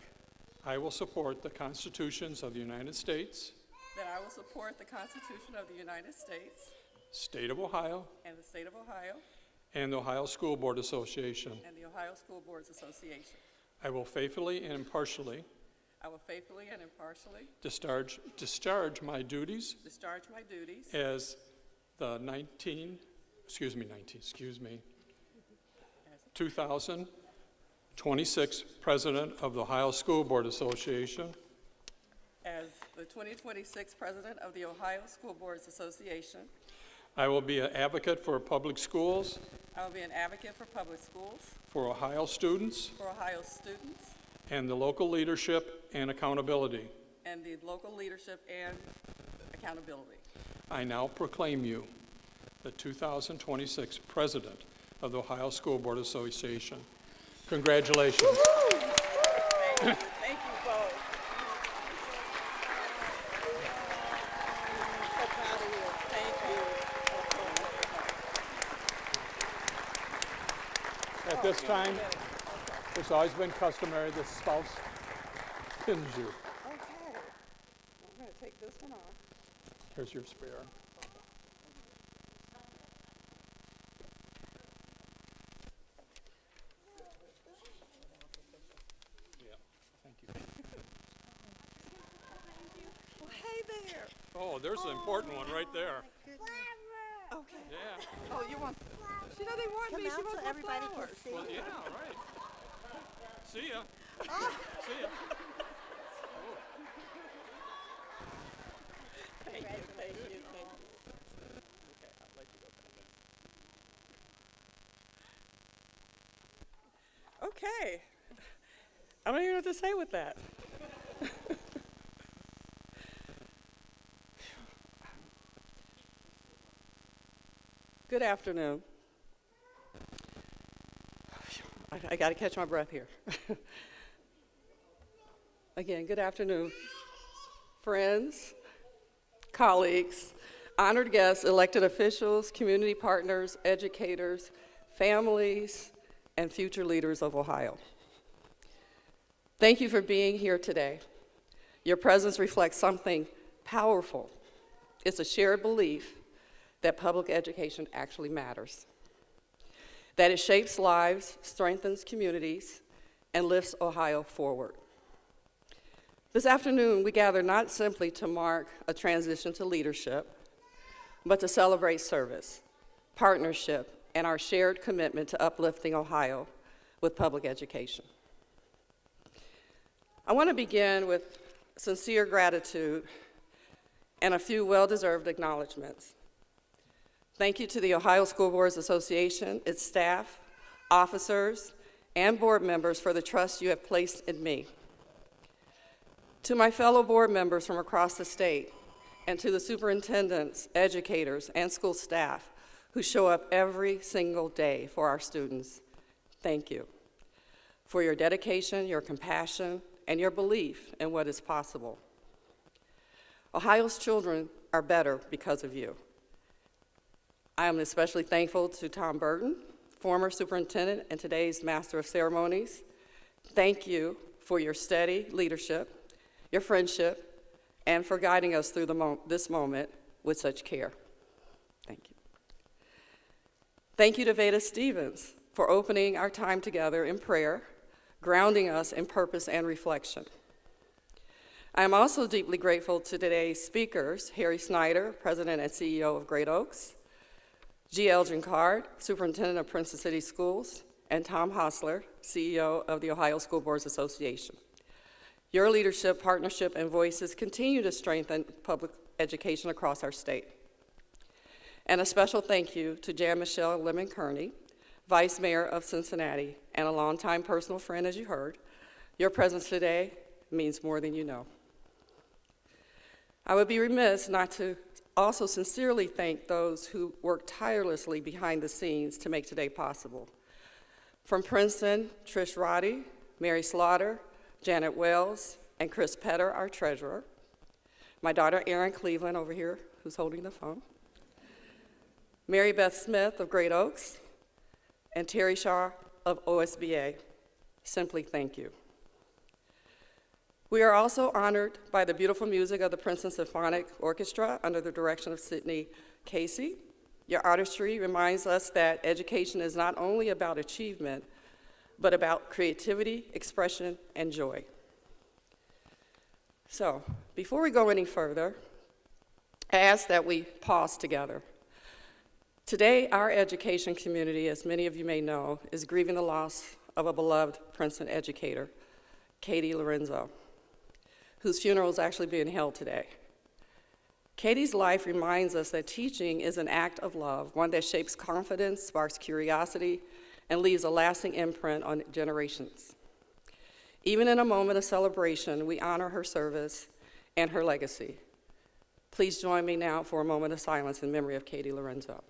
S6: I will support the constitutions of the United States,
S5: that I will support the Constitution of the United States
S6: State of Ohio,
S5: and the State of Ohio
S6: and the Ohio School Board Association.
S5: and the Ohio School Boards Association.
S6: I will faithfully and impartially
S5: I will faithfully and impartially
S6: discharge my duties
S5: discharge my duties
S6: as the 2026 President of the Ohio School Board Association,
S5: as the 2026 President of the Ohio School Boards Association.
S6: I will be an advocate for public schools,
S5: I will be an advocate for public schools,
S6: for Ohio students,
S5: for Ohio students,
S6: and the local leadership and accountability.
S5: and the local leadership and accountability.
S6: I now proclaim you the 2026 President of the Ohio School Board Association. Congratulations.
S5: Thank you both. So proud of you. Thank you.
S6: At this time, it's always been customary the spouse pins you.
S5: Okay. I'm going to take this one off.
S6: Here's your spare. Yeah, thank you.
S5: Well, hey there.
S6: Oh, there's an important one right there.
S5: Okay.
S6: Yeah.
S5: Oh, you want? She know they want
S11: Come
S5: me.
S11: out
S5: She wants
S11: so
S5: my
S11: everybody can
S5: flowers.
S11: see.
S6: Well, yeah, right. See ya. See ya.
S5: Thank you. Thank you. Thank you. Okay, I'll let you go back. Okay. I don't even know what to say with that. Good afternoon. I got to catch my breath here. Again, good afternoon, friends, colleagues, honored guests, elected officials, community partners, educators, families, and future leaders of Ohio. Thank you for being here today. Your presence reflects something powerful. It's a shared belief that public education actually matters, that it shapes lives, strengthens communities, and lifts Ohio forward. This afternoon, we gather not simply to mark a transition to leadership, but to celebrate service, partnership, and our shared commitment to uplifting Ohio with public education. I want to begin with sincere gratitude and a few well-deserved acknowledgments. Thank you to the Ohio School Boards Association, its staff, officers, and board members for the trust you have placed in me. To my fellow board members from across the state, and to the superintendents, educators, and school staff who show up every single day for our students, thank you for your dedication, your compassion, and your belief in what is possible. Ohio's children are better because of you. I am especially thankful to Tom Burton, former superintendent and today's master of ceremonies. Thank you for your steady leadership, your friendship, and for guiding us through this moment with such care. Thank you. Thank you to Veda Stevens for opening our time together in prayer, grounding us in purpose and reflection. I am also deeply grateful to today's speakers, Harry Snyder, President and CEO of Great Oaks, G. Elgin Card, Superintendent of Princeton City Schools, and Tom Hostler, CEO of the Ohio School Boards Association. Your leadership, partnership, and voices continue to strengthen public education across our state. And a special thank you to Jan Michelle Lemon Kearney, Vice Mayor of Cincinnati, and a longtime personal friend, as you heard. Your presence today means more than you know. I would be remiss not to also sincerely thank those who worked tirelessly behind the scenes to make today possible. From Princeton, Trish Roddy, Mary Slaughter, Janet Wells, and Chris Petter, our treasurer. My daughter Erin Cleveland over here, who's holding the phone. Mary Beth Smith of Great Oaks, and Terry Shaw of OSBA. Simply thank you. We are also honored by the beautiful music of the Princeton Symphonic Orchestra under the direction of Sidney Casey. Your artistry reminds us that education is not only about achievement, but about creativity, expression, and joy. So, before we go any further, I ask that we pause together. Today, our education community, as many of you may know, is grieving the loss of a beloved Princeton educator, Katie Lorenzo, whose funeral is actually being held today. Katie's life reminds us that teaching is an act of love, one that shapes confidence, sparks curiosity, and leaves a lasting imprint on generations. Even in a moment of celebration, we honor her service and her legacy. Please join me now for a moment of silence in memory of Katie Lorenzo.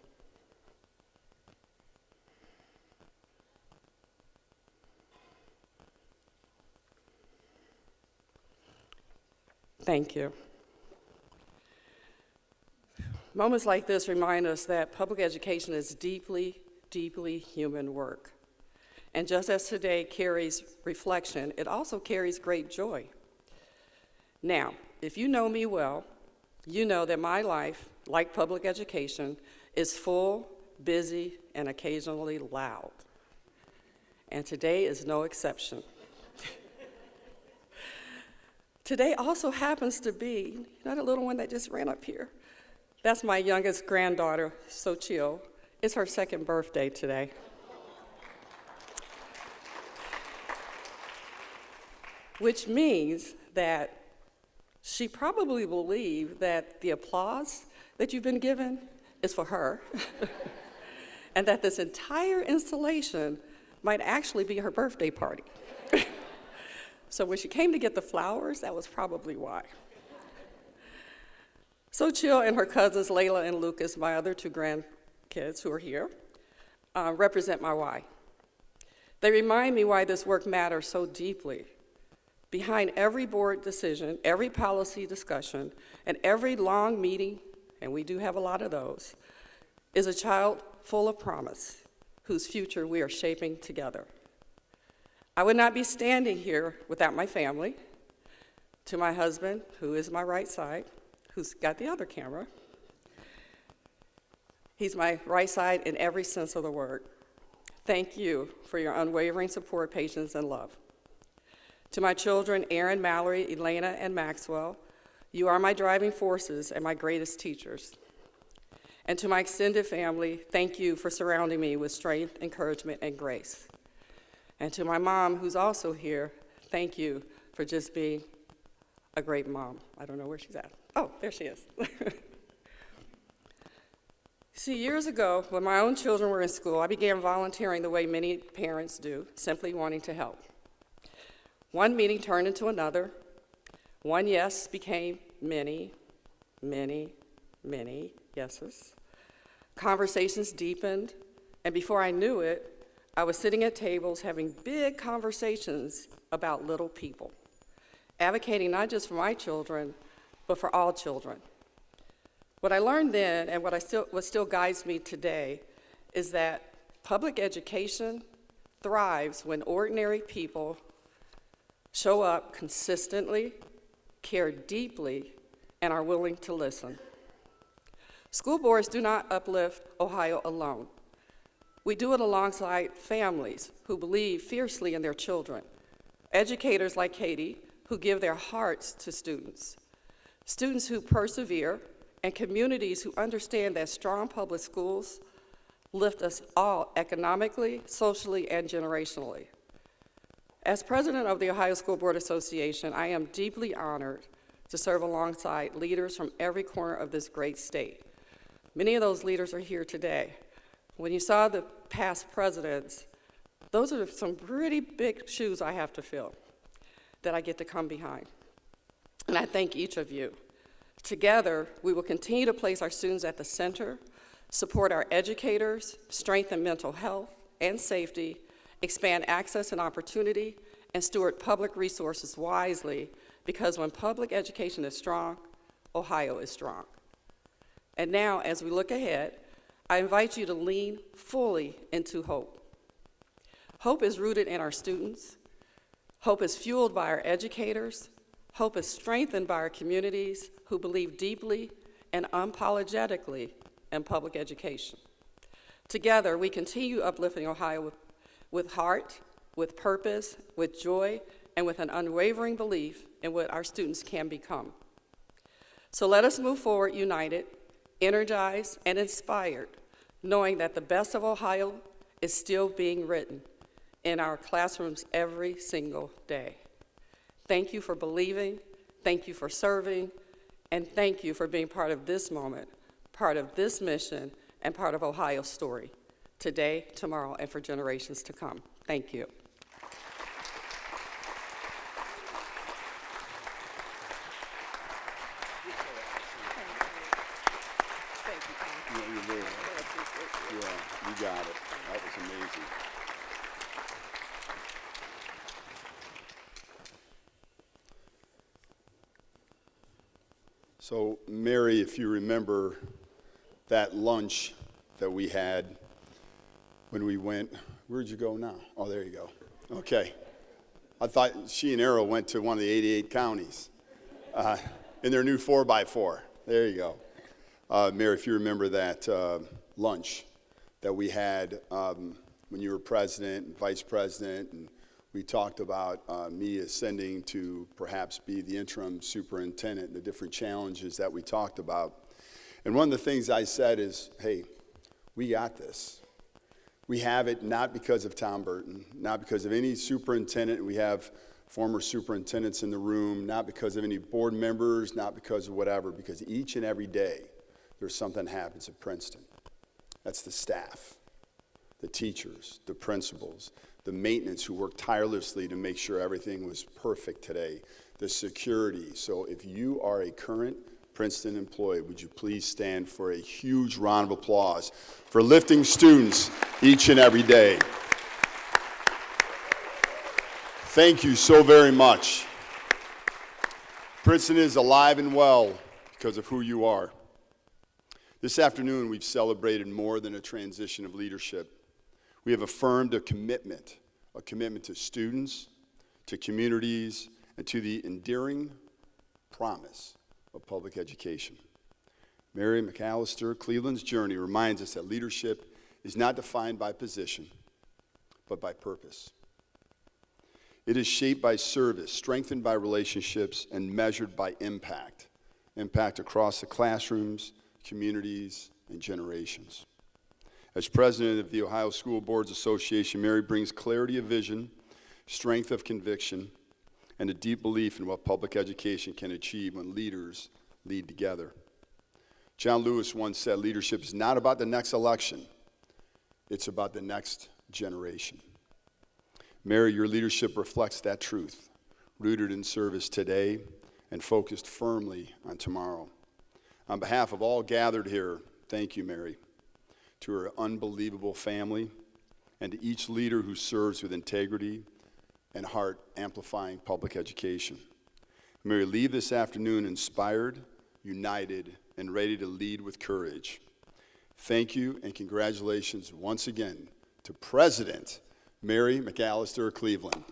S5: Thank you. Moments like this remind us that public education is deeply, deeply human work. And just as today carries reflection, it also carries great joy. Now, if you know me well, you know that my life, like public education, is full, busy, and occasionally loud. And today is no exception. Today also happens to be, not a little one that just ran up here. That's my youngest granddaughter, Sochil. It's her second birthday today. Which means that she probably believed that the applause that you've been given is for her, and that this entire installation might actually be her birthday party. So when she came to get the flowers, that was probably why. Sochil and her cousins, Layla and Lucas, my other two grandkids who are here, represent my why. They remind me why this work matters so deeply. Behind every board decision, every policy discussion, and every long meeting, and we do have a lot of those, is a child full of promise, whose future we are shaping together. I would not be standing here without my family, to my husband, who is my right side, who's got the other camera. He's my right side in every sense of the word. Thank you for your unwavering support, patience, and love. To my children, Aaron, Mallory, Elena, and Maxwell, you are my driving forces and my greatest teachers. And to my extended family, thank you for surrounding me with strength, encouragement, and grace. And to my mom, who's also here, thank you for just being a great mom. I don't know where she's at. Oh, there she is. See, years ago, when my own children were in school, I began volunteering the way many parents do, simply wanting to help. One meeting turned into another. One yes became many, many, many yeses. Conversations deepened, and before I knew it, I was sitting at tables having big conversations about little people, advocating not just for my children, but for all children. What I learned then, and what still guides me today, is that public education thrives when ordinary people show up consistently, care deeply, and are willing to listen. School boards do not uplift Ohio alone. We do it alongside families who believe fiercely in their children, educators like Katie who give their hearts to students, students who persevere, and communities who understand that strong public schools lift us all economically, socially, and generationally. As president of the Ohio School Board Association, I am deeply honored to serve alongside leaders from every corner of this great state. Many of those leaders are here today. When you saw the past presidents, those are some pretty big shoes I have to fill that I get to come behind. And I thank each of you. Together, we will continue to place our students at the center, support our educators, strengthen mental health and safety, expand access and opportunity, and steward public resources wisely, because when public education is strong, Ohio is strong. And now, as we look ahead, I invite you to lean fully into hope. Hope is rooted in our students. Hope is fueled by our educators. Hope is strengthened by our communities who believe deeply and unapologetically in public education. Together, we continue uplifting Ohio with heart, with purpose, with joy, and with an unwavering belief in what our students can become. So let us move forward united, energized, and inspired, knowing that the best of Ohio is still being written in our classrooms every single day. Thank you for believing, thank you for serving, and thank you for being part of this moment, part of this mission, and part of Ohio's story, today, tomorrow, and for generations to come. Thank you.
S1: Yeah, you got it. That was amazing. So, Mary, if you remember that lunch that we had when we went, where'd you go now? Oh, there you go. Okay. I thought she and Arrow went to one of the 88 counties in their new 4x4. There you go. Mary, if you remember that lunch that we had when you were president and vice president, and we talked about me ascending to perhaps be the interim superintendent and the different challenges that we talked about. And one of the things I said is, hey, we got this. We have it not because of Tom Burton, not because of any superintendent. We have former superintendents in the room, not because of any board members, not because of whatever, because each and every day there's something happens at Princeton. That's the staff, the teachers, the principals, the maintenance who worked tirelessly to make sure everything was perfect today, the security. So if you are a current Princeton employee, would you please stand for a huge round of applause for lifting students each and every day. Thank you so very much. Princeton is alive and well because of who you are. This afternoon, we've celebrated more than a transition of leadership. We have affirmed a commitment to students, to communities, and to the endearing promise of public education. Mary McAllister, Cleveland's journey reminds us that leadership is not defined by position, but by purpose. It is shaped by service, strengthened by relationships, and measured by impact. Impact across the classrooms, communities, and generations. As president of the Ohio School Boards Association, Mary brings clarity of vision, strength of conviction, and a deep belief in what public education can achieve when leaders lead together. John Lewis once said, leadership is not about the next election, it's about the next generation. Mary, your leadership reflects that truth, rooted in service today and focused firmly on tomorrow. On behalf of all gathered here, thank you, Mary, to her unbelievable family, and to each leader who serves with integrity and heart amplifying public education. Mary, leave this afternoon inspired, united, and ready to lead with courage. Thank you and congratulations once again to President Mary McAllister Cleveland.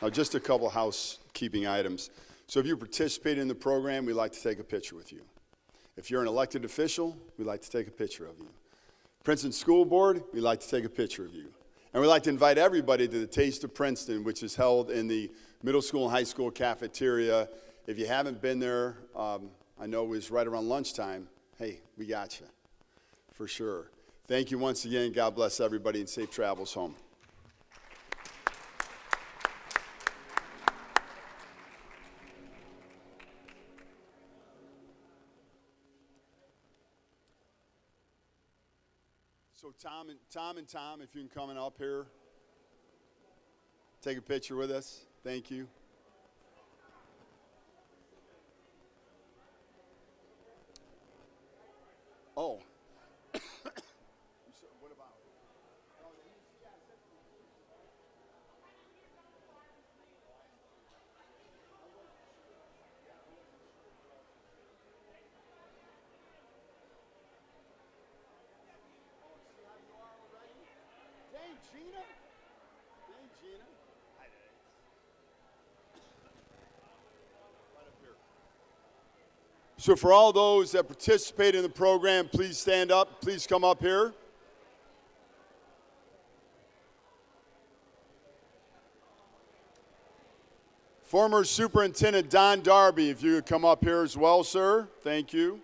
S1: Now, just a couple housekeeping items. So if you participate in the program, we'd like to take a picture with you. If you're an elected official, we'd like to take a picture of you. Princeton School Board, we'd like to take a picture of you. And we'd like to invite everybody to the Taste of Princeton, which is held in the middle school and high school cafeteria. If you haven't been there, I know it was right around lunchtime. Hey, we got you, for sure. Thank you once again. God bless everybody and safe travels home. So Tom, if you can come on up here, take a picture with us. Thank you. Oh. What about? Dang, Gina. Dang, Gina. Hi, Dad. Right up here. So for all those that participate in the program, please stand up. Please come up here. Former Superintendent Don Darby, if you could come up here as well, sir. Thank you.